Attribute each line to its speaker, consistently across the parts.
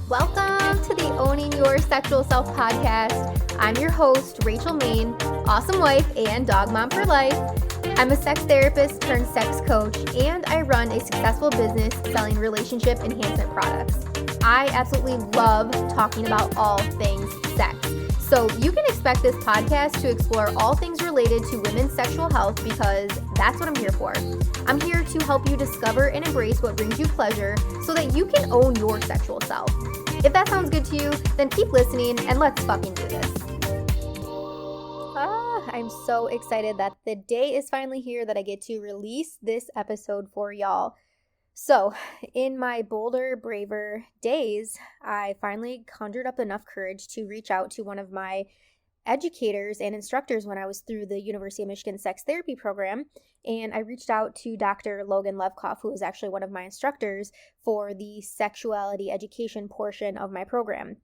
Speaker 1: Welcome to the Owning Your Sexual Self podcast. I'm your host, Rachel Main, awesome wife and dog mom for life. I'm a sex therapist turned sex coach, and I run a successful business selling relationship enhancement products. I absolutely love talking about all things sex. So you can expect this podcast to explore all things related to women's sexual health because that's what I'm here for. I'm here to help you discover and embrace what brings you pleasure so that you can own your sexual self. If that sounds good to you, then keep listening and let's fucking do this. I'm so excited that the day is finally here that I get to release this episode for y'all. So, in my bolder, braver days, I finally conjured up enough courage to reach out to one of my educators and instructors when I was through the University of Michigan sex therapy program, and I reached out to Dr. Logan Levkoff, who was actually one of my instructors for the sexuality education portion of my program.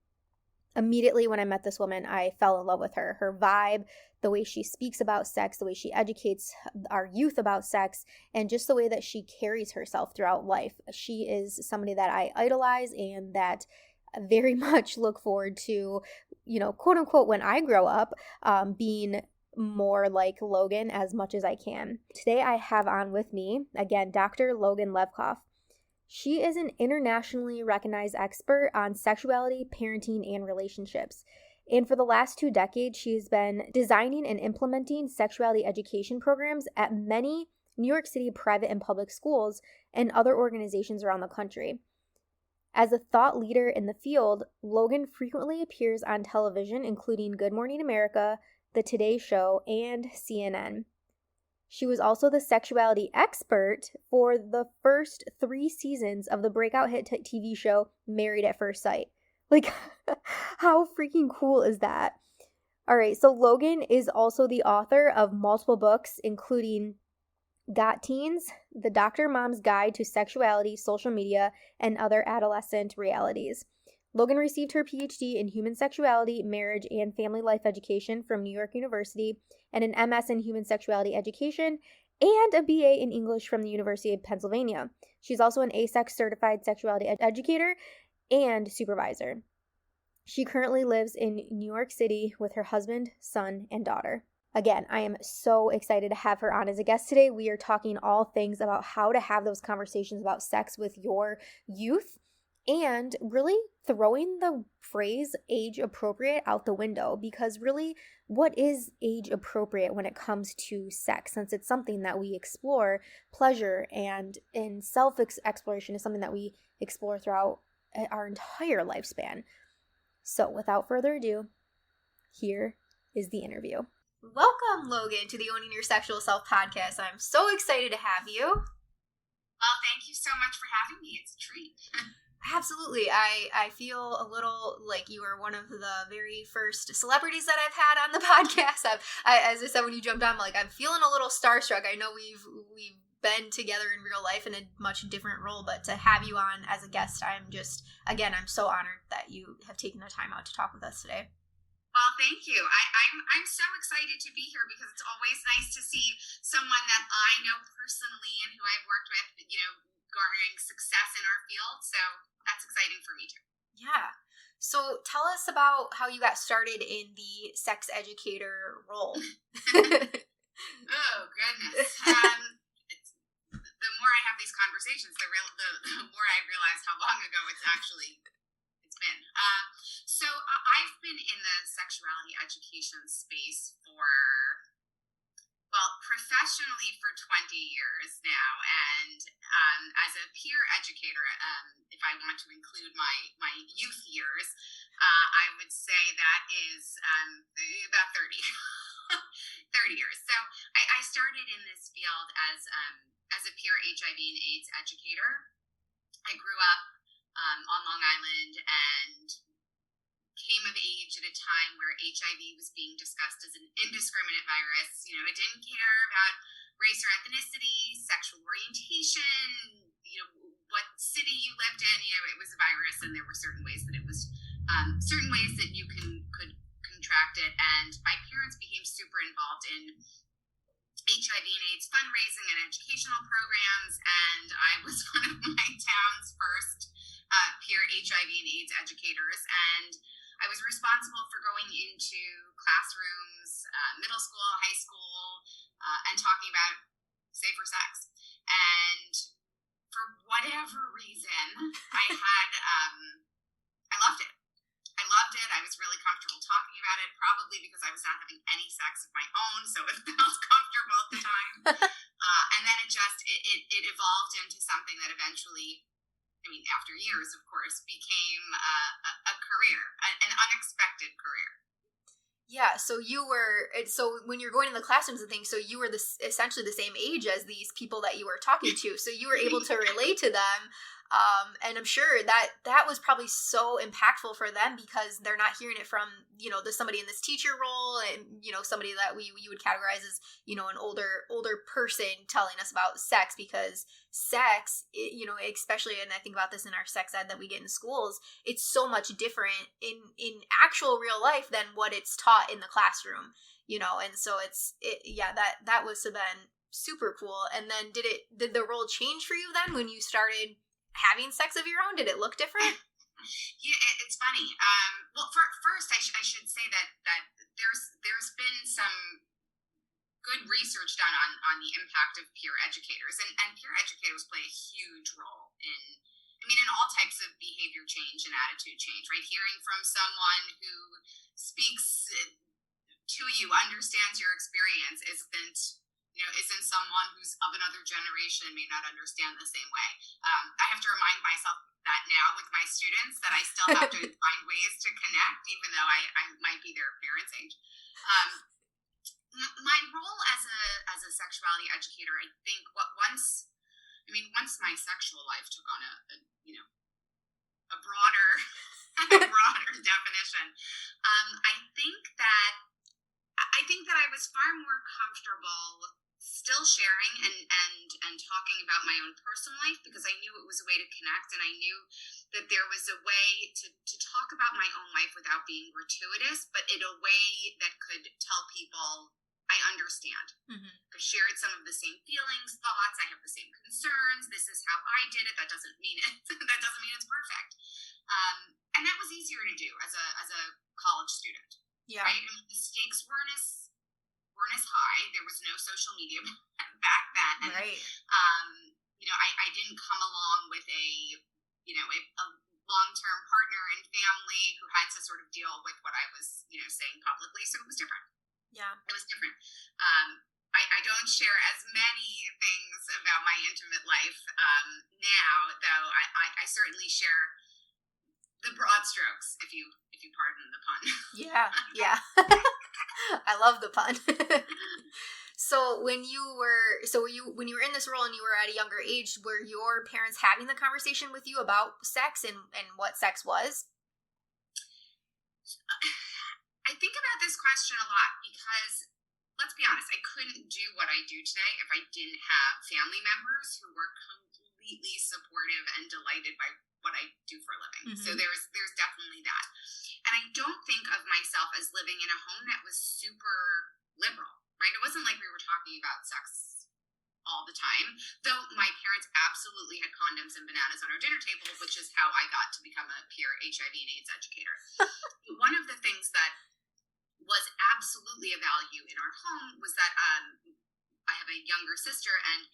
Speaker 1: Immediately when I met this woman, I fell in love with her. Her vibe, the way she speaks about sex, the way she educates our youth about sex, and just the way that she carries herself throughout life. She is somebody that I idolize and that very much look forward to, quote unquote, when I grow up, being more like Logan as much as I can. Today I have on with me, again, Dr. Logan Levkoff. She is an internationally recognized expert on sexuality, parenting, and relationships. And for the last 2 decades, she has been designing and implementing sexuality education programs at many New York City private and public schools and other organizations around the country. As a thought leader in the field, Logan frequently appears on television, including Good Morning America, The Today Show, and CNN. She was also the sexuality expert for the first 3 seasons of the breakout hit TV show Married at First Sight. Like, how freaking cool is that? All right, so Logan is also the author of multiple books, including Got Teens, The Doctor Mom's Guide to Sexuality, Social Media, and Other Adolescent Realities. Logan received her PhD in Human Sexuality, Marriage, and Family Life Education from New York University, and an MS in Human Sexuality Education, and a BA in English from the University of Pennsylvania. She's also an ASEX certified sexuality educator and supervisor. She currently lives in New York City with her husband, son, and daughter. Again, I am so excited to have her on as a guest today. We are talking all things about how to have those conversations about sex with your youth, and really throwing the phrase age appropriate out the window, because really, what is age appropriate when it comes to sex? Since it's something that we explore, pleasure and self-exploration is something that we explore throughout our entire lifespan. So without further ado, here is the interview. Welcome, Logan, to the Owning Your Sexual Self podcast. I'm so excited to have you.
Speaker 2: Well, thank you so much for having me. It's a treat.
Speaker 1: Absolutely. I feel a little like you are one of the very first celebrities that I've had on the podcast. As I said when you jumped on, I'm feeling a little starstruck. I know we've been together in real life in a much different role, but to have you on as a guest, I'm so honored that you have taken the time out to talk with us today.
Speaker 2: Well, thank you. I'm so excited to be here because it's always nice to see someone that I know personally and who I've worked with, garnering success in our field. So that's exciting for me too.
Speaker 1: Yeah. So tell us about how you got started in the sex educator role.
Speaker 2: Oh, goodness. The more I have these conversations, the more I realize how long ago it's been. So I've been in the sexuality education space professionally for 20 years now, and as a peer educator, if I want to include my youth years, I would say that is about 30 years. So I started in this field as a peer HIV and AIDS educator. I grew up on Long Island and came of age at a time where HIV was being discussed as an indiscriminate virus. It didn't care about race or ethnicity, sexual orientation, what city you lived in. It was a virus, and there were certain ways that it was, certain ways that you could contract it. And my parents became super involved in HIV and AIDS fundraising and educational programs, and I was one of my town's first peer HIV and AIDS educators, and I was responsible for going into classrooms, middle school, high school, and talking about safer sex. And for whatever reason, I loved it. I loved it. I was really comfortable talking about it, probably because I was not having any sex of my own, so it felt comfortable at the time. And then it evolved into something that eventually, I mean, after years, of course, became a career, an unexpected career.
Speaker 1: Yeah, so when you're going in the classrooms and things, so you were essentially the same age as these people that you were talking to, so you were able to relate to them, and I'm sure that was probably so impactful for them because they're not hearing it from, there's somebody in this teacher role and, somebody that you would categorize as, an older person telling us about sex, because sex, especially, and I think about this in our sex ed that we get in schools, it's so much different in actual real life than what it's taught in the classroom, and so that was then super cool. And then did the role change for you then when you started having sex of your own? Did it look different?
Speaker 2: Yeah, it's funny. Well, first, I should say that there's been some good research done on the impact of peer educators, and peer educators play a huge role in all types of behavior change and attitude change, right? Hearing from someone who speaks to you, understands your experience, isn't someone who's of another generation and may not understand the same way. I have to remind myself that now with my students, that I still have to find ways to connect, even though I might be their parents' age. My role as a sexuality educator, I think, once my sexual life took on a broader broader definition, I think that I was far more comfortable still sharing and talking about my own personal life, because I knew it was a way to connect, and I knew that there was a way to talk about my own life without being gratuitous, but in a way that could tell people I understand. Mm-hmm. I've shared some of the same feelings, thoughts. I have the same concerns. This is how I did it. That doesn't mean it's perfect. And that was easier to do as a college student. Yeah. Right? I mean, the stakes weren't as high. There was no social media back then. And, right. I didn't come along with a long-term partner and family who had to sort of deal with what I was, saying publicly. So it was different. Yeah. It was different. I don't share as many things about my intimate life now, though I certainly share the broad strokes, if you pardon the pun. Yeah.
Speaker 1: I love the pun. So when you were in this role and you were at a younger age, were your parents having the conversation with you about sex and what sex was?
Speaker 2: I think about this question a lot because, let's be honest, I couldn't do what I do today if I didn't have family members who were completely supportive and delighted by what I do for a living. Mm-hmm. So there's definitely that. And I don't think of myself as living in a home that was super liberal, right? It wasn't like we were talking about sex all the time, though my parents absolutely had condoms and bananas on our dinner table, which is how I got to become a peer HIV and AIDS educator. One of the things that was absolutely a value in our home was that I have a younger sister, and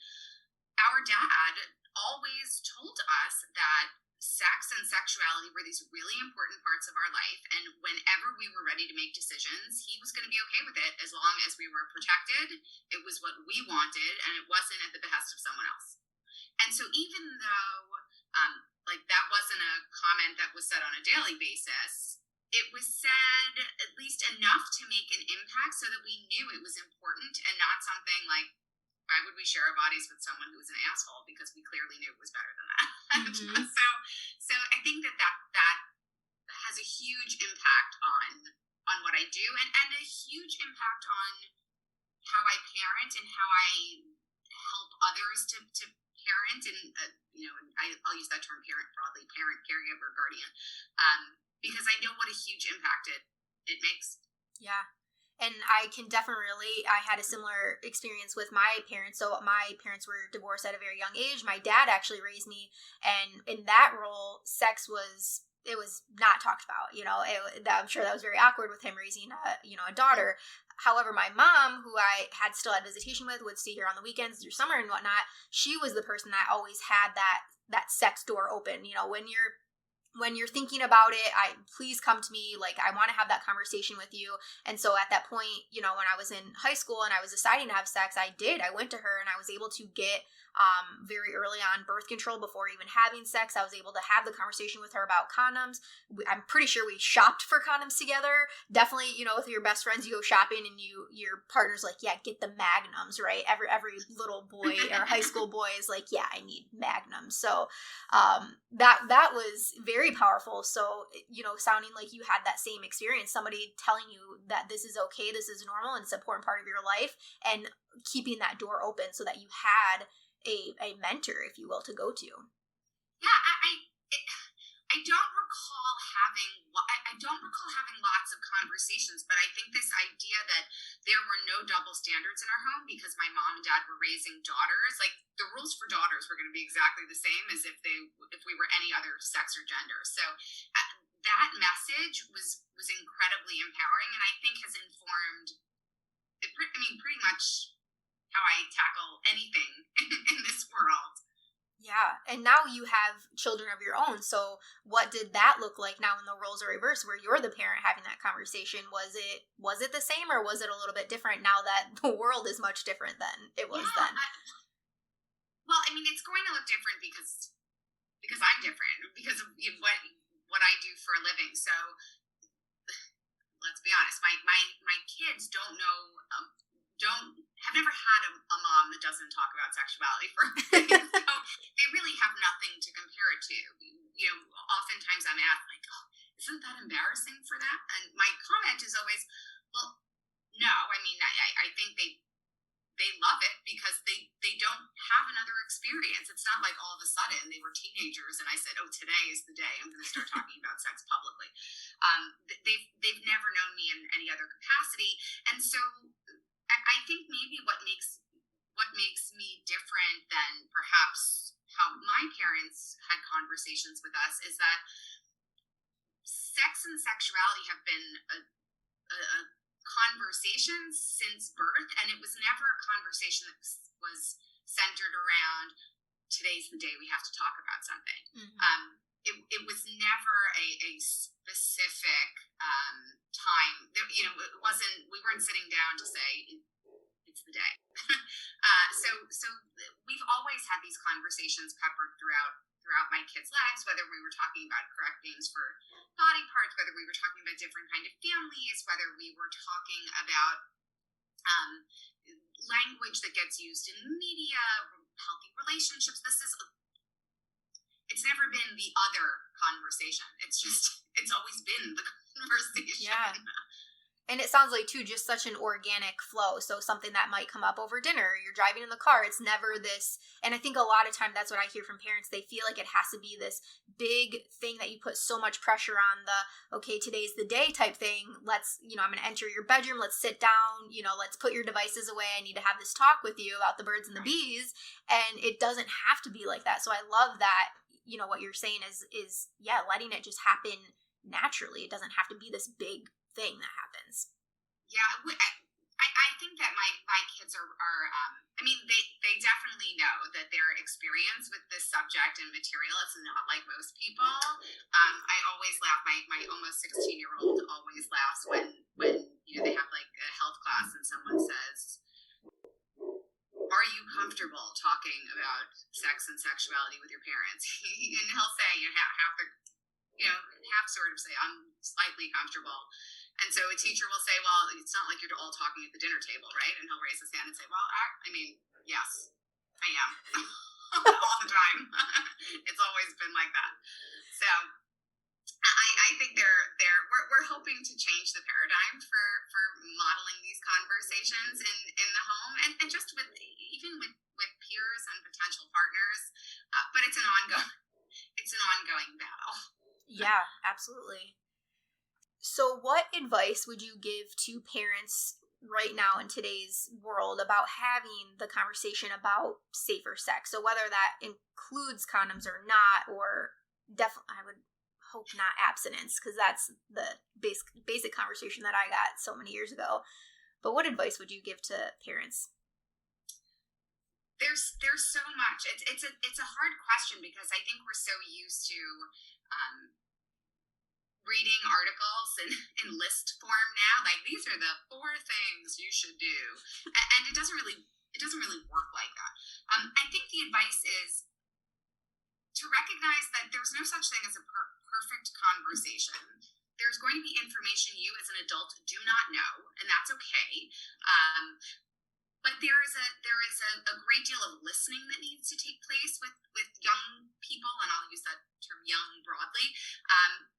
Speaker 2: our dad always told us that sex and sexuality were these really important parts of our life, and whenever we were ready to make decisions, he was going to be okay with it as long as we were protected. It was what we wanted, and it wasn't at the behest of someone else. And so even though that wasn't a comment that was said on a daily basis, it was said at least enough to make an impact so that we knew it was important and not something like, why would we share our bodies with someone who was an asshole? Because we clearly knew it was better than that. Mm-hmm. So I think that has a huge impact on what I do, and a huge impact on how I parent and how I help others to parent. And I'll use that term parent broadly, parent, caregiver, guardian, because I know what a huge impact it makes. Yeah.
Speaker 1: And I can definitely relate. I had a similar experience with my parents. So my parents were divorced at a very young age. My dad actually raised me. And in that role, sex was not talked about. I'm sure that was very awkward with him raising a daughter. However, my mom, who I still had visitation with, would stay here on the weekends through summer and whatnot. She was the person that always had that sex door open. When you're thinking about it, please come to me. Like, I want to have that conversation with you. And so at that point, when I was in high school and I was deciding to have sex, I went to her and I was able to get very early on birth control before even having sex. I was able to have the conversation with her about condoms. I'm pretty sure we shopped for condoms together. Definitely, with your best friends, you go shopping and your partner's like, yeah, get the magnums, right? Every little boy or high school boy is like, yeah, I need magnums. So that was very powerful. So, sounding like you had that same experience, somebody telling you that this is okay, this is normal, and it's an important part of your life, and keeping that door open so that you had a mentor, if you will, to go to.
Speaker 2: Yeah, I don't recall having lots of conversations, but I think this idea that there were no double standards in our home because my mom and dad were raising daughters, like the rules for daughters were going to be exactly the same as if we were any other sex or gender. So that message was incredibly empowering, and I think has informed, pretty much how I tackle anything in this world.
Speaker 1: Yeah, and now you have children of your own. So what did that look like now when the roles are reversed, where you're the parent having that conversation? Was it the same, or was it a little bit different now that the world is much different than it was then?
Speaker 2: It's going to look different because I'm different, because of what I do for a living. So let's be honest, my kids have never had a mom that doesn't talk about sexuality for a living. So they really have nothing to compare it to. Oftentimes I'm asked, like, oh, isn't that embarrassing for them? And my comment is always, well, no. I think they love it because they don't have another experience. It's not like all of a sudden they were teenagers and I said, oh, today is the day I'm going to start talking about sex publicly. They've never known me in any other capacity. And so I think maybe what makes me different than perhaps how my parents had conversations with us is that sex and sexuality have been a conversation since birth, and it was never a conversation that was centered around today's the day we have to talk about something. Mm-hmm. It was never a specific time. It wasn't. We weren't sitting down to say it's the day. So we've always had these conversations peppered throughout my kids' lives, whether we were talking about correct names for body parts, whether we were talking about different kind of families, whether we were talking about language that gets used in media, healthy relationships. It's never been the other conversation. It's always been the conversation.
Speaker 1: Yeah. And it sounds like, too, just such an organic flow. So something that might come up over dinner, you're driving in the car, it's never this. And I think a lot of time that's what I hear from parents. They feel like it has to be this big thing that you put so much pressure on okay, today's the day type thing. Let's, I'm going to enter your bedroom. Let's sit down. Let's put your devices away. I need to have this talk with you about the birds and the bees. And it doesn't have to be like that. So I love that, what you're saying is letting it just happen naturally. It doesn't have to be this big thing that happens.
Speaker 2: Yeah, I think that my kids are they definitely know that their experience with this subject and material is not like most people. I always laugh. My almost 16-year-old always laughs when they have like a health class and someone says, are you comfortable talking about sex and sexuality with your parents? And he'll say, half sort of say, I'm slightly comfortable. And so a teacher will say, well, it's not like you're all talking at the dinner table, right? And he'll raise his hand and say, well, yes, I am. All the time. It's always been like that. So I think we're hoping to change the paradigm for modeling these conversations in the home and just with peers and potential partners. But it's an ongoing battle.
Speaker 1: Yeah, absolutely. So what advice would you give to parents right now in today's world about having the conversation about safer sex? So whether that includes condoms or not, or definitely, I would hope not abstinence, because that's the basic conversation that I got so many years ago. But what advice would you give to parents?
Speaker 2: There's so much. It's a hard question because I think we're so used to reading articles in list form now. Like, these are the 4 things you should do, and it doesn't really work like that. I think the advice is to recognize that there's no such thing as a perfect conversation. There's going to be information you as an adult do not know, and that's okay. But there is a great deal of listening that needs to take place with young people, and I'll use that term young broadly,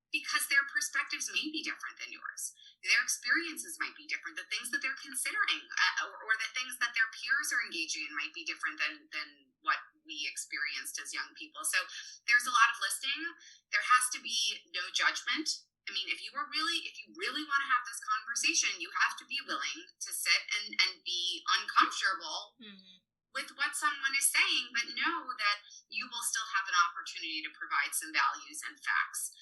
Speaker 2: because their perspectives may be different than yours. Their experiences might be different. The things that they're considering or the things that their peers are engaging in might be different than what we experienced as young people. So there's a lot of listening. There has to be no judgment. I mean, if you really want to have this conversation, you have to be willing to sit and be uncomfortable with what someone is saying, but know that you will still have an opportunity to provide some values and facts.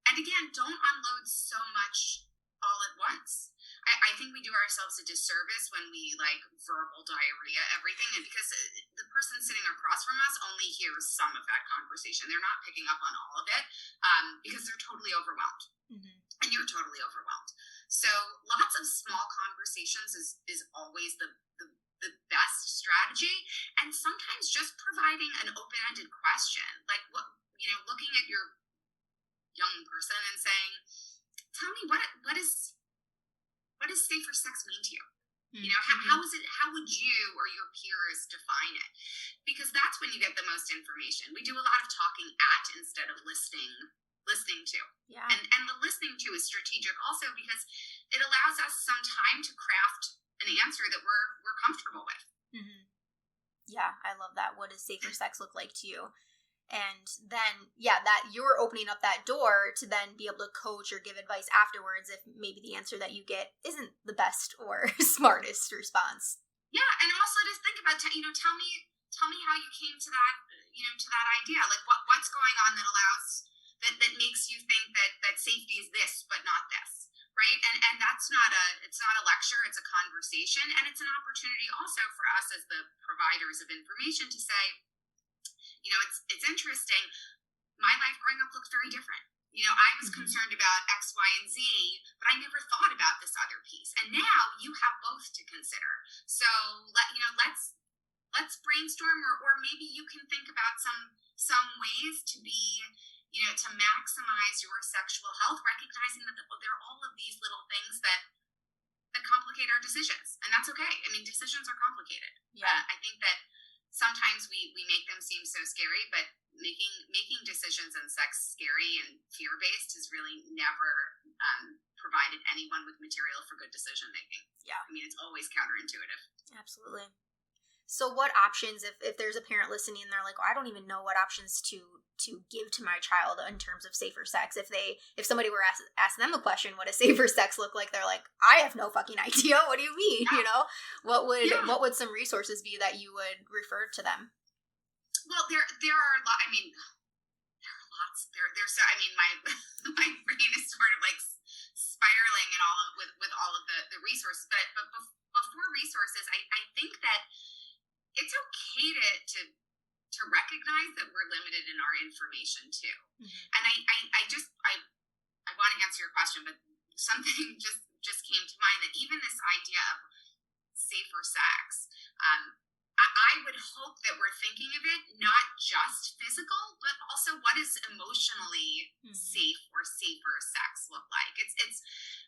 Speaker 2: And again, don't unload so much all at once. I think we do ourselves a disservice when we verbal diarrhea everything, and because the person sitting across from us only hears some of that conversation. They're not picking up on all of it because they're totally overwhelmed, and you're totally overwhelmed. So lots of small conversations is always the best strategy, and sometimes just providing an open-ended question, like looking at your young person and saying, "Tell me what does safer sex mean to you? How would you or your peers define it?" Because that's when you get the most information. We do a lot of talking at instead of listening to.
Speaker 1: Yeah.
Speaker 2: And the listening to is strategic also because it allows us some time to craft an answer that we're comfortable with.
Speaker 1: Yeah, I love that. What does safer sex look like to you? And then, that you're opening up that door to then be able to coach or give advice afterwards if maybe the answer that you get isn't the best or smartest response.
Speaker 2: Yeah, and also just think about, tell me how you came to that, to that idea. Like, what's going on that makes you think that safety is this but not this, right? And that's it's not a lecture, it's a conversation, and it's an opportunity also for us as the providers of information to say, it's interesting. My life growing up looked very different. I was concerned about X, Y, and Z, but I never thought about this other piece. And now you have both to consider. So let's brainstorm, or maybe you can think about some ways to be, to maximize your sexual health, recognizing that there are all of these little things that complicate our decisions, and that's okay. I mean, decisions are complicated.
Speaker 1: Yeah.
Speaker 2: I think that sometimes we make them seem so scary, but making decisions in sex scary and fear-based has really never provided anyone with material for good decision making.
Speaker 1: Yeah.
Speaker 2: I mean, it's always counterintuitive.
Speaker 1: Absolutely. So what options, if there's a parent listening and they're like, I don't even know what options to give to my child in terms of safer sex. If somebody were ask them the question, what does safer sex look like? They're like, I have no fucking idea. What do you mean?
Speaker 2: Yeah.
Speaker 1: What would some resources be that you would refer to them?
Speaker 2: Well, there are a lot. I mean, there are lots. There's so. I mean, my brain is sort of like spiraling and with all of the resources. But before resources, I think that it's okay to recognize that we're limited in our information too. And I want to answer your question, but something just came to mind that even this idea of safer sex, I would hope that we're thinking of it not just physical, but also what does emotionally safe or safer sex look like?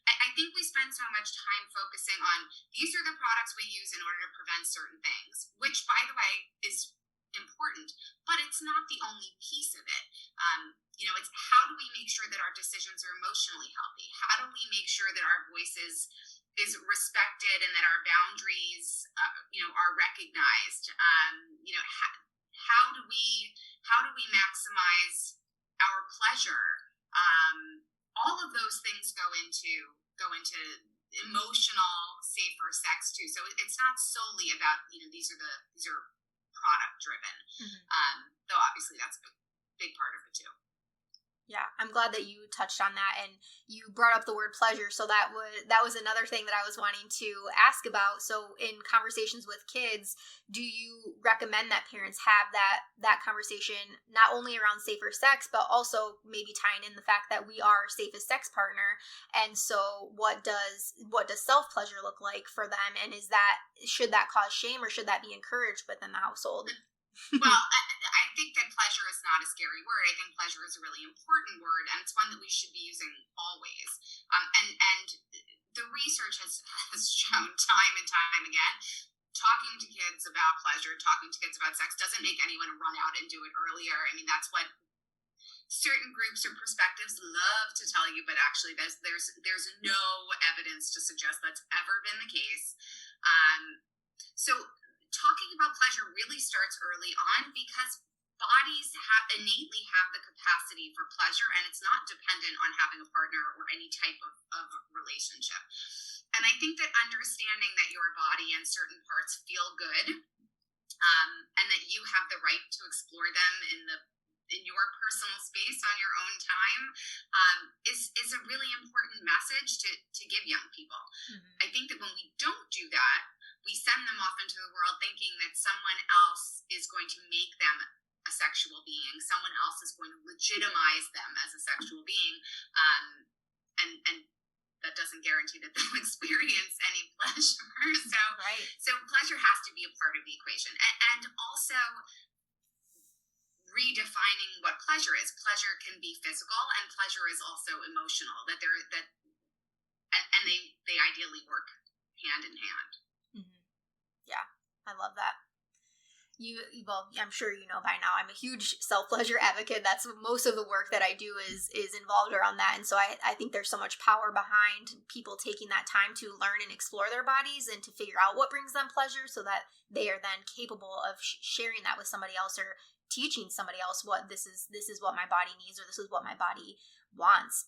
Speaker 2: I think we spend so much time focusing on these are the products we use in order to prevent certain things, which, by the way, is important, but it's not the only piece of it. It's how do we make sure that our decisions are emotionally healthy? How do we make sure that our voices is respected and that our boundaries, are recognized? How do we maximize our pleasure? All of those things go into emotional, safer sex too. So it's not solely about these are product driven, though obviously that's a big part of it too.
Speaker 1: Yeah, I'm glad that you touched on that, and you brought up the word pleasure. So that was another thing that I was wanting to ask about. So in conversations with kids, do you recommend that parents have that conversation not only around safer sex, but also maybe tying in the fact that we are safest sex partner? And so what does self pleasure look like for them? And should that cause shame, or should that be encouraged within the household?
Speaker 2: Well, I think that pleasure is not a scary word. I think pleasure is a really important word, and it's one that we should be using always. And the research has shown time and time again, talking to kids about pleasure, talking to kids about sex doesn't make anyone run out and do it earlier. I mean, that's what certain groups or perspectives love to tell you, but actually there's no evidence to suggest that's ever been the case. So talking about pleasure really starts early on, because bodies innately have the capacity for pleasure, and it's not dependent on having a partner or any type of relationship. And I think that understanding that your body and certain parts feel good, and that you have the right to explore them in your personal space on your own time, is a really important message to give young people. Mm-hmm. I think that when we don't do that, we send them off into the world thinking that someone else is going to make them a sexual being. Someone else is going to legitimize them as a sexual being. And that doesn't guarantee that they'll experience any pleasure. So pleasure has to be a part of the equation. And also redefining what pleasure is. Pleasure can be physical, and pleasure is also emotional. And they ideally work hand in hand.
Speaker 1: Mm-hmm. Yeah, I love that. Well, I'm sure you know by now, I'm a huge self-pleasure advocate. That's most of the work that I do is involved around that. And so I think there's so much power behind people taking that time to learn and explore their bodies and to figure out what brings them pleasure, so that they are then capable of sharing that with somebody else, or teaching somebody else what this is what my body needs, or this is what my body wants.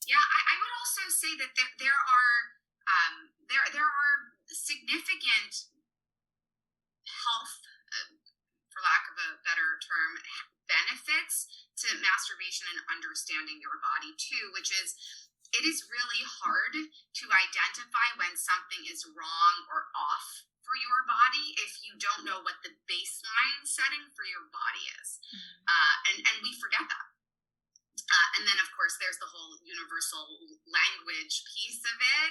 Speaker 2: Yeah, I would also say that there are significant health, for lack of a better term, benefits to masturbation and understanding your body too, which is, it is really hard to identify when something is wrong or off for your body if you don't know what the baseline setting for your body is. Mm-hmm. And we forget that. And then, of course, there's the whole universal language piece of it.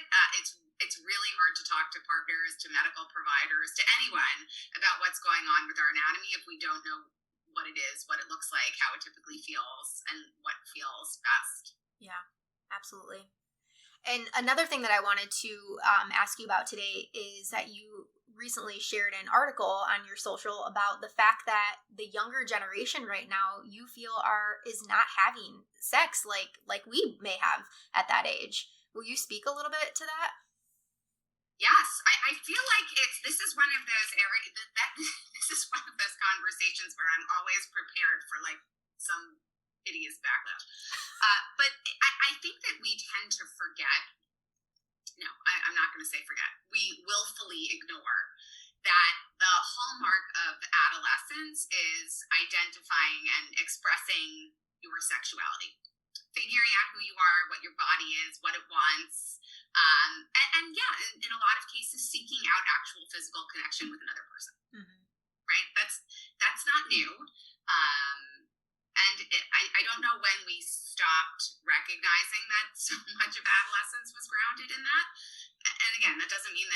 Speaker 2: It's really hard to talk to partners, to medical providers, to anyone about what's going on with our anatomy if we don't know what it is, what it looks like, how it typically feels, and what feels best.
Speaker 1: Yeah, absolutely. And another thing that I wanted to ask you about today is that you recently shared an article on your social about the fact that the younger generation right now, you feel is not having sex like we may have at that age. Will you speak a little bit to that?
Speaker 2: Yes, I feel like this is one of those areas this is one of those conversations where I'm always prepared for like some hideous backlash. But I think that we tend to forget. No, I'm not going to say forget. We willfully ignore that the hallmark of adolescence is identifying and expressing your sexuality, figuring out who you are, what your body is, what it wants, and yeah, in a lot of cases, seeking out actual physical connection with another person. Mm-hmm. Right? That's not new. And I don't know when we stopped recognizing that so much of adolescence was grounded in that. And again, that doesn't mean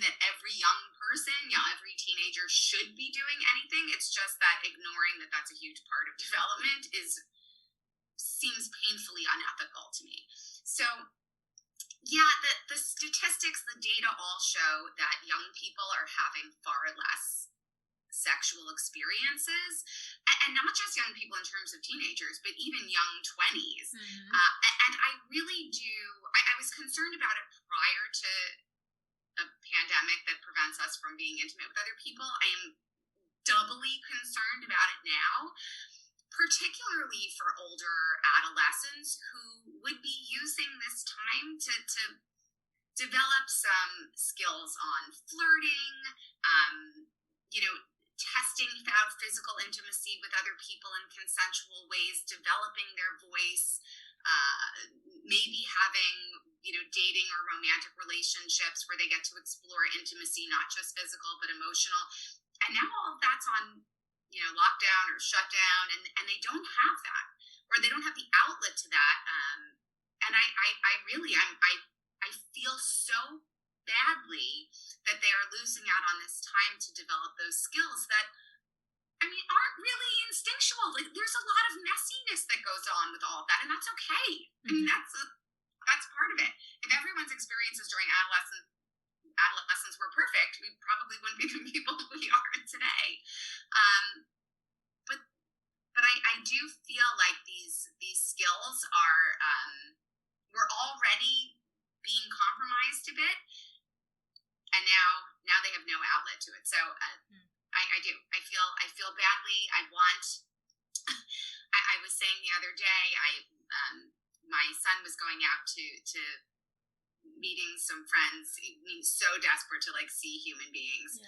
Speaker 2: that every young person, every teenager should be doing anything. It's just that ignoring that that's a huge part of development seems painfully unethical to me. So yeah, the statistics, the data all show that young people are having far less sexual experiences, and not just young people in terms of teenagers, but even young 20s. Mm-hmm. And I really I was concerned about it prior to a pandemic that prevents us from being intimate with other people. I am doubly concerned about it now, particularly for older adolescents who would be using this time to develop some skills on flirting, testing out physical intimacy with other people in consensual ways, developing their voice, maybe having, dating or romantic relationships where they get to explore intimacy, not just physical, but emotional. And now all of that's on, lockdown or shut down, and they don't have that, or they don't have the outlet to that. And I feel so badly that they are losing out on this time to develop those skills that, aren't really instinctual. Like, there's a lot of messiness that goes on with all of that, and that's okay. That's part of it. If everyone's experiences during adolescence were perfect, we probably wouldn't be the people we are today. But I do feel like these skills are we're already being compromised a bit, and now they have no outlet to it. So I do. I feel badly. I want. I was saying the other day, my son was going out to meeting some friends, being so desperate to see human beings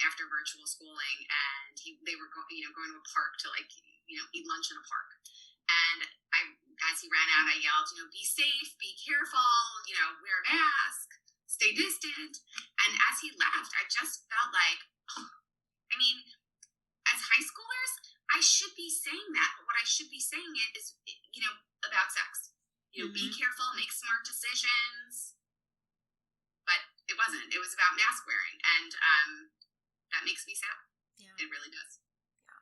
Speaker 2: after virtual schooling, and they were going to a park to eat lunch in a park. And as he ran out, I yelled, be safe, be careful, wear a mask, stay distant. And as he left, I just felt like, as high schoolers, I should be saying that, but what I should be saying is, about sex. Be careful, make smart decisions. But it wasn't. It was about mask wearing, and that makes me sad. Yeah. It really does.
Speaker 1: Yeah.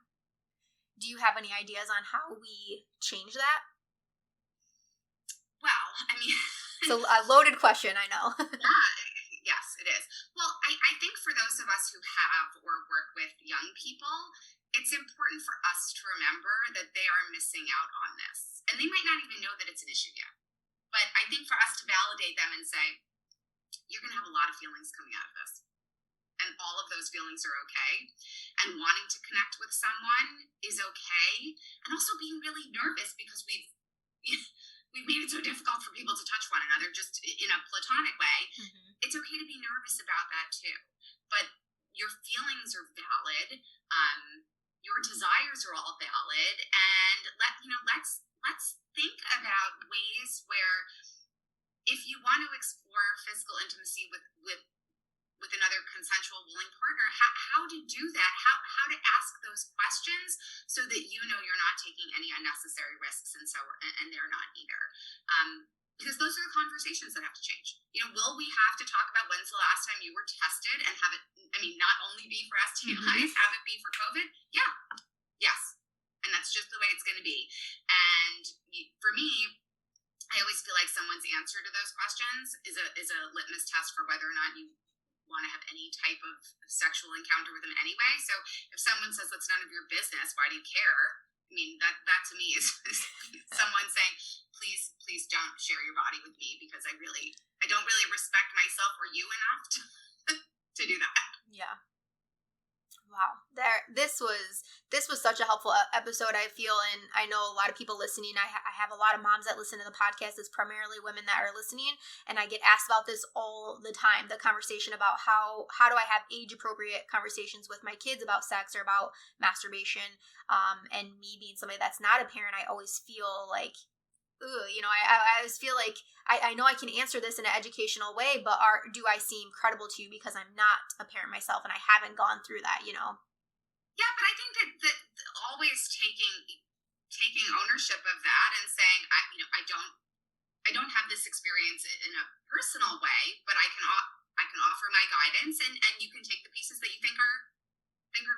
Speaker 1: Do you have any ideas on how we change that?
Speaker 2: Well,
Speaker 1: it's a loaded question, I know.
Speaker 2: Yes, it is. Well, I think for those of us who have or work with young people, it's important for us to remember that they are missing out on this. And they might not even know that it's an issue yet. But I think for us to validate them and say, you're going to have a lot of feelings coming out of this. And all of those feelings are okay. And wanting to connect with someone is okay. And also being really nervous because we've made it so difficult for people to touch one another just in a platonic way. It's okay to be nervous about that too. But your feelings are valid. Your desires are all valid. And let's think about ways where if you want to explore physical intimacy with another consensual, willing partner, how to do that, how to ask those questions so that you're not taking any unnecessary risks, and they're not either. Because those are the conversations that have to change. Will we have to talk about when's the last time you were tested and have it, not only be for STIs, have it be for COVID? Yeah. Yes. And that's just the way it's going to be. And for me, I always feel like someone's answer to those questions is a litmus test for whether or not you want to have any type of sexual encounter with them anyway. So if someone says that's none of your business, why do you care? That to me is someone saying, please don't share your body with me because I don't really respect myself or you enough to do that.
Speaker 1: Yeah. Wow. This was such a helpful episode, I feel, and I know a lot of people listening. I have a lot of moms that listen to the podcast. It's primarily women that are listening, and I get asked about this all the time, the conversation about how do I have age-appropriate conversations with my kids about sex or about masturbation, and me being somebody that's not a parent, I always feel like, I always feel like I know I can answer this in an educational way, but do I seem credible to you because I'm not a parent myself and I haven't gone through that,
Speaker 2: Yeah, but I think that always taking ownership of that and saying, I don't have this experience in a personal way, but I can offer my guidance, and you can take the pieces that you think are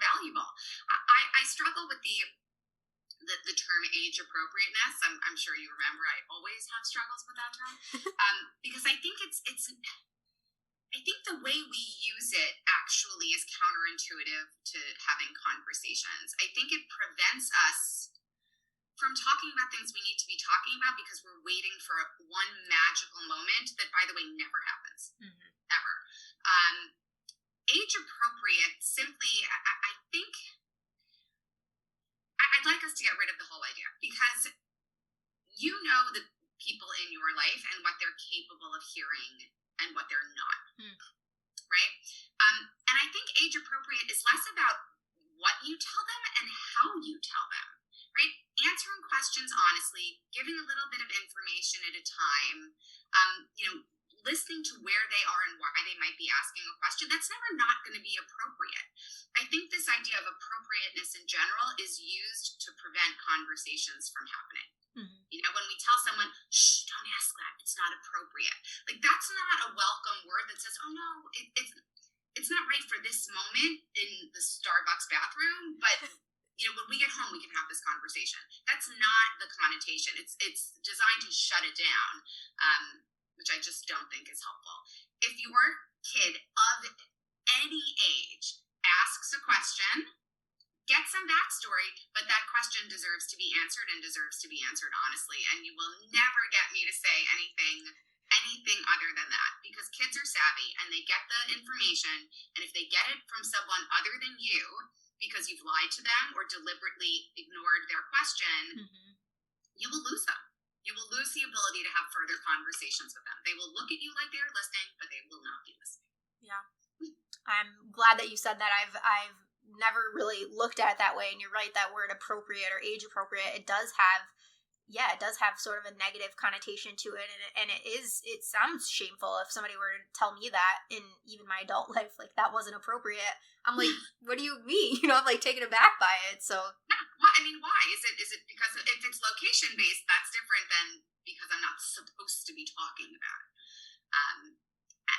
Speaker 2: valuable. I struggle with the term age appropriateness. I'm sure you remember I always have struggles with that term because I think I think the way we use it actually is counterintuitive to having conversations. I think it prevents us from talking about things we need to be talking about because we're waiting for one magical moment that, by the way, never happens, ever. Age appropriate simply, I think, I'd like us to get rid of the whole idea because you know the people in your life and what they're capable of hearing and what they're not, right? And I think age appropriate is less about what you tell them and how you tell them, right? Answering questions honestly, giving a little bit of information at a time, listening to where they are and why they might be asking a question, that's never not going to be appropriate. I think this idea of appropriateness in general is used to prevent conversations from happening. Mm-hmm. When we tell someone, shh, don't ask that, it's not appropriate. Like, that's not a welcome word that says, oh no, it's not right for this moment in the Starbucks bathroom, but when we get home, we can have this conversation. That's not the connotation. It's designed to shut it down, which I just don't think is helpful. If your kid of any age asks a question, get some backstory, but that question deserves to be answered and deserves to be answered honestly. And you will never get me to say anything other than that, because kids are savvy and they get the information. And if they get it from someone other than you, because you've lied to them or deliberately ignored their question, mm-hmm. you will lose them. You will lose the ability to have further conversations with them. They will look at you like they are listening, but they will not be listening.
Speaker 1: Yeah. I'm glad that you said that. I've never really looked at it that way, and you're right, that word appropriate or age appropriate, it does have sort of a negative connotation to it, and it sounds shameful if somebody were to tell me that in even my adult life, like, that wasn't appropriate. I'm like, what do you mean? I'm like taken aback by it. So
Speaker 2: why is it because if it's location based, that's different than because I'm not supposed to be talking about it.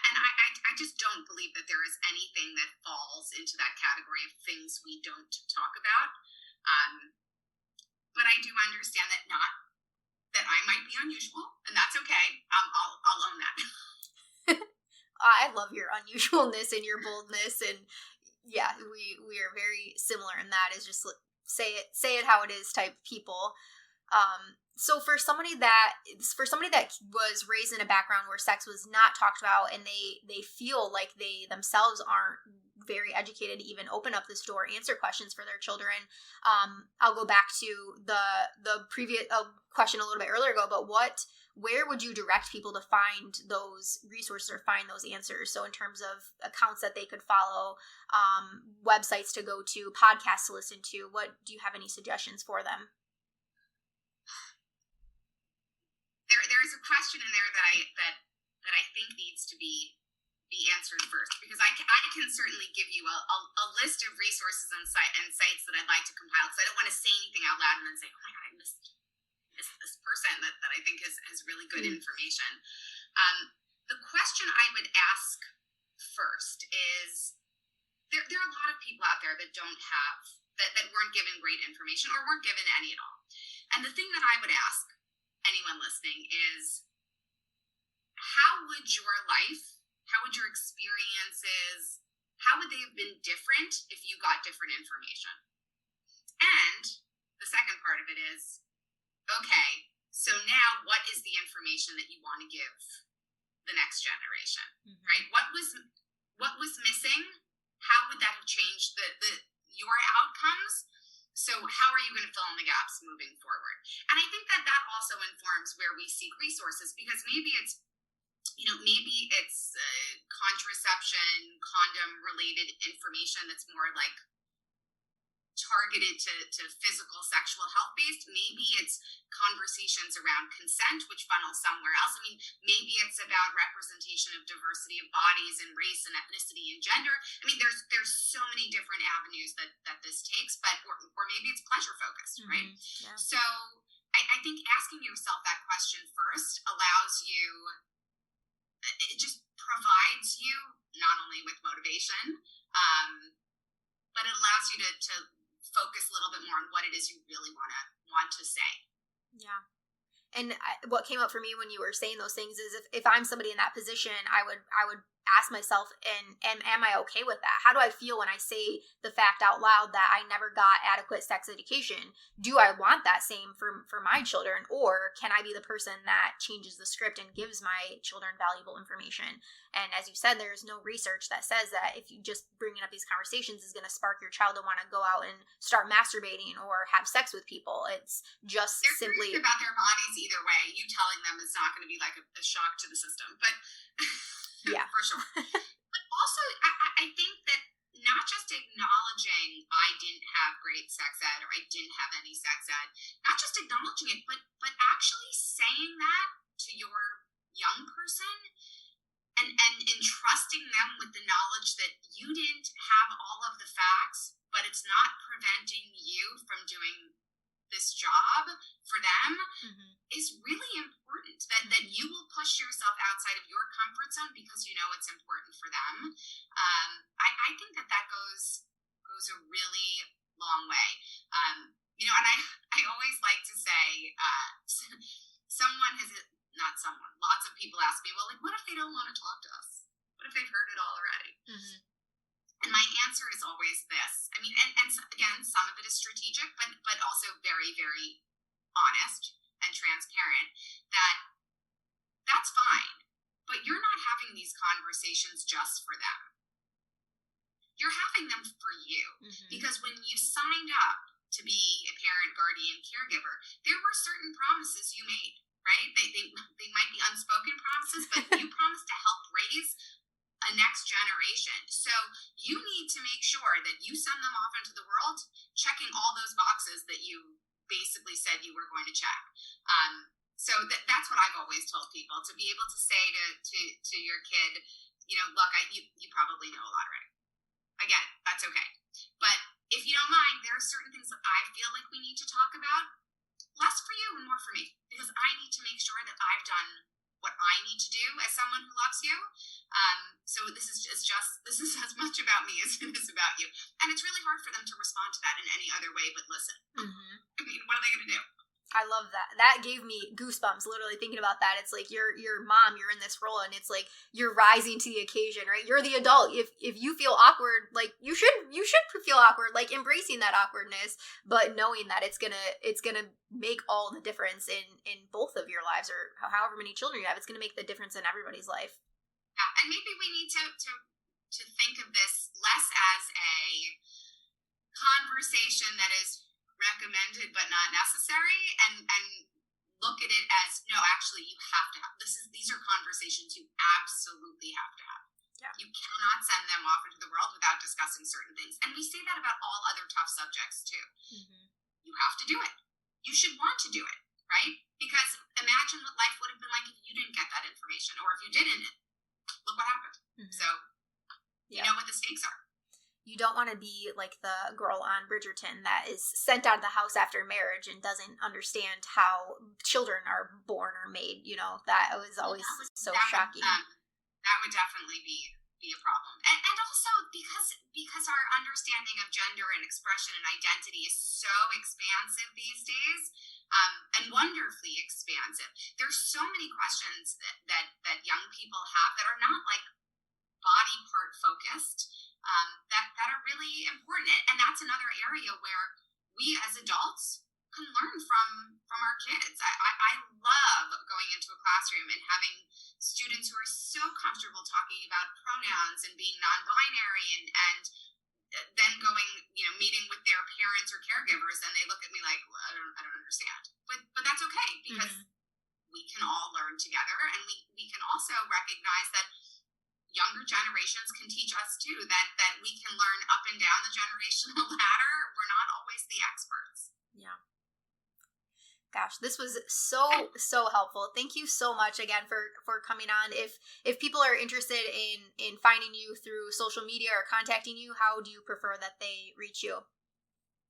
Speaker 2: And I just don't believe that there is anything that falls into that category of things we don't talk about. But I do understand that I might be unusual, and that's okay. I'll own that.
Speaker 1: I love your unusualness and your boldness, and yeah, we are very similar in that. Is just say it how it is type people. So for somebody that was raised in a background where sex was not talked about, and they feel like they themselves aren't very educated to even open up this door, answer questions for their children. I'll go back to the previous question a little bit earlier ago, but where would you direct people to find those resources or find those answers? So in terms of accounts that they could follow, websites to go to, podcasts to listen to, what do you have any suggestions for them?
Speaker 2: There's a question in there that I think needs to be answered first, because I can certainly give you a list of resources and sites that I'd like to compile, because I don't want to say anything out loud and then say, oh my God, I missed this person that I think has really good information. The question I would ask first is, there are a lot of people out there that don't have, that weren't given great information or weren't given any at all. And the thing that I would ask anyone listening is, how would your life, how would your experiences, how would they have been different if you got different information? And the second part of it is, okay, so now what is the information that you want to give the next generation, mm-hmm. right? What was missing? How would that have changed your outcomes? So how are you going to fill in the gaps moving forward? And I think that also informs where we seek resources, because maybe it's contraception, condom related information that's more like targeted to physical sexual health based. Maybe it's conversations around consent, which funnel somewhere else. I mean, maybe it's about representation of diversity of bodies and race and ethnicity and gender. I mean, there's so many different avenues that this takes, but or maybe it's pleasure focused, mm-hmm. right? Yeah. So I think asking yourself that question first allows you, it just provides you not only with motivation, but it allows you to focus a little bit more on what it is you really want to say.
Speaker 1: Yeah. And what came up for me when you were saying those things is, if I'm somebody in that position, I would ask myself, and am I okay with that? How do I feel when I say the fact out loud that I never got adequate sex education? Do I want that same for my children, or can I be the person that changes the script and gives my children valuable information? And as you said, there's no research that says that if you just bringing up these conversations is going to spark your child to want to go out and start masturbating or have sex with people. It's just
Speaker 2: they're
Speaker 1: simply
Speaker 2: about their bodies either way. You telling them is not going to be like a shock to the system, but yeah, for sure. But also, I think that not just acknowledging I didn't have great sex ed or I didn't have any sex ed, not just acknowledging it, but actually saying that to your young person and entrusting them with the knowledge that you didn't have all of the facts, but it's not preventing you from doing this job for them is really important. That you will push yourself outside of your comfort zone because you know it's important for them. I think that goes a really long way. And I always like to say, lots of people ask me, well, like, what if they don't want to talk to us? What if they've heard it all already? And my answer is always this. I mean, and again, some of it is strategic, but also very, very honest and transparent, that's fine. But you're not having these conversations just for them. You're having them for you. Because when you signed up to be a parent, guardian, caregiver, there were certain promises you made, right? They might be unspoken promises, but you promised to help raise a next generation. So you need to make sure that you send them off into the world checking all those boxes that you basically said you were going to check. So that's what I've always told people, to be able to say to your kid, look, you probably know a lot already. Again, that's okay. But if you don't mind, there are certain things that I feel like we need to talk about, less for you and more for me, because I need to make sure that I've done what I need to do as someone who loves you. So this is as much about me as it is about you. And it's really hard for them to respond to that in any other way but listen. I mean, what are they going to do?
Speaker 1: I love that. That gave me goosebumps literally thinking about that. It's like you're mom, you're in this role, and it's like you're rising to the occasion, right? You're the adult. If you feel awkward, like you should feel awkward, like embracing that awkwardness, but knowing that it's gonna make all the difference in both of your lives, or however many children you have. It's gonna make the difference in everybody's life.
Speaker 2: Yeah, and maybe we need to think of this less as a conversation that is recommended but not necessary, and look at it as, no, actually you have to have these are conversations you absolutely have to have. Yeah. You cannot send them off into the world without discussing certain things. And we say that about all other tough subjects too. You have to do it. You should want to do it, right? Because imagine what life would have been like if you didn't get that information, or if you didn't, look what happened. So you know what the stakes are.
Speaker 1: You don't want to be like the girl on Bridgerton that is sent out of the house after marriage and doesn't understand how children are born or made. That was always so shocking.
Speaker 2: That would definitely be a problem. And also because our understanding of gender and expression and identity is so expansive these days, and wonderfully expansive. There's so many questions that young people have that are not like body part focused, that are really important. And that's another area where we as adults can learn from our kids. I love going into a classroom and having students who are so comfortable talking about pronouns and being non-binary, and then going, meeting with their parents or caregivers, and they look at me like, well, I don't understand. But that's okay, because we can all learn together, and we can also recognize that younger generations can teach us too, that we can learn up and down the generational ladder. We're not always the experts.
Speaker 1: Yeah. Gosh, this was so helpful. Thank you so much again for coming on. If people are interested in finding you through social media or contacting you, how do you prefer that they reach you?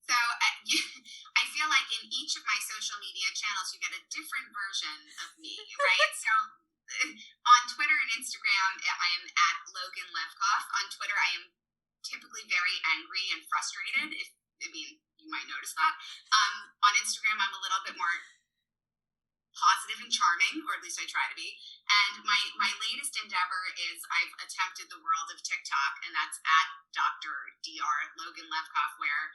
Speaker 2: So I feel like in each of my social media channels, you get a different version of me, right? So on Twitter and Instagram, I am at Logan Levkoff. On Twitter, I am typically very angry and frustrated. You might notice that. On Instagram, I'm a little bit more positive and charming, or at least I try to be. And my latest endeavor is I've attempted the world of TikTok, and that's at Dr. Logan Levkoff, where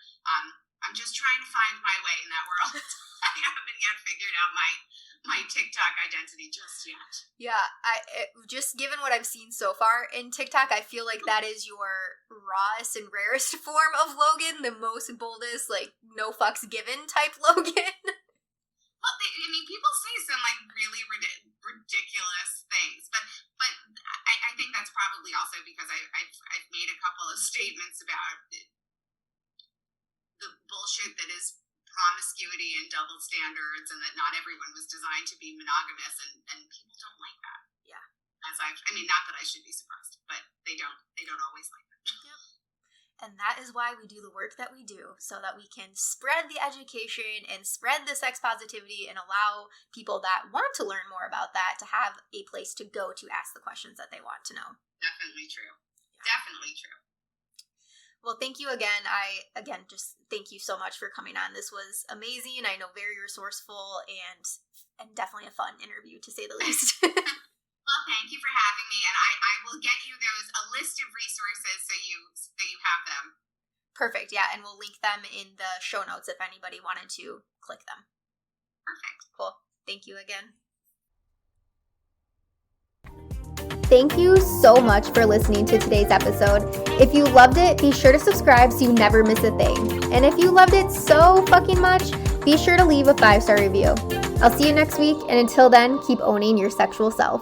Speaker 2: I'm just trying to find my way in that world. I haven't yet figured out my TikTok identity just yet.
Speaker 1: Yeah, just given what I've seen so far in TikTok, I feel like that is your rawest and rarest form of Logan, the most boldest, like, no fucks given type Logan.
Speaker 2: Well, people say some like really ridiculous things, but I think that's probably also because I've made a couple of statements about the bullshit that is promiscuity and double standards, and that not everyone was designed to be monogamous, and people don't like that.
Speaker 1: Yeah.
Speaker 2: Not that I should be surprised, but they don't always like that.
Speaker 1: Yep. And that is why we do the work that we do, so that we can spread the education and spread the sex positivity and allow people that want to learn more about that to have a place to go to ask the questions that they want to know.
Speaker 2: Definitely true. Definitely true.
Speaker 1: Well, thank you again. Just thank you so much for coming on. This was amazing. I know very resourceful and definitely a fun interview, to say the least.
Speaker 2: Well, thank you for having me, and I will get you a list of resources so you have them.
Speaker 1: Perfect, yeah, and we'll link them in the show notes if anybody wanted to click them.
Speaker 2: Perfect.
Speaker 1: Cool. Thank you again. Thank you so much for listening to today's episode. If you loved it, be sure to subscribe so you never miss a thing. And if you loved it so fucking much, be sure to leave a 5-star review. I'll see you next week, and until then, keep owning your sexual self.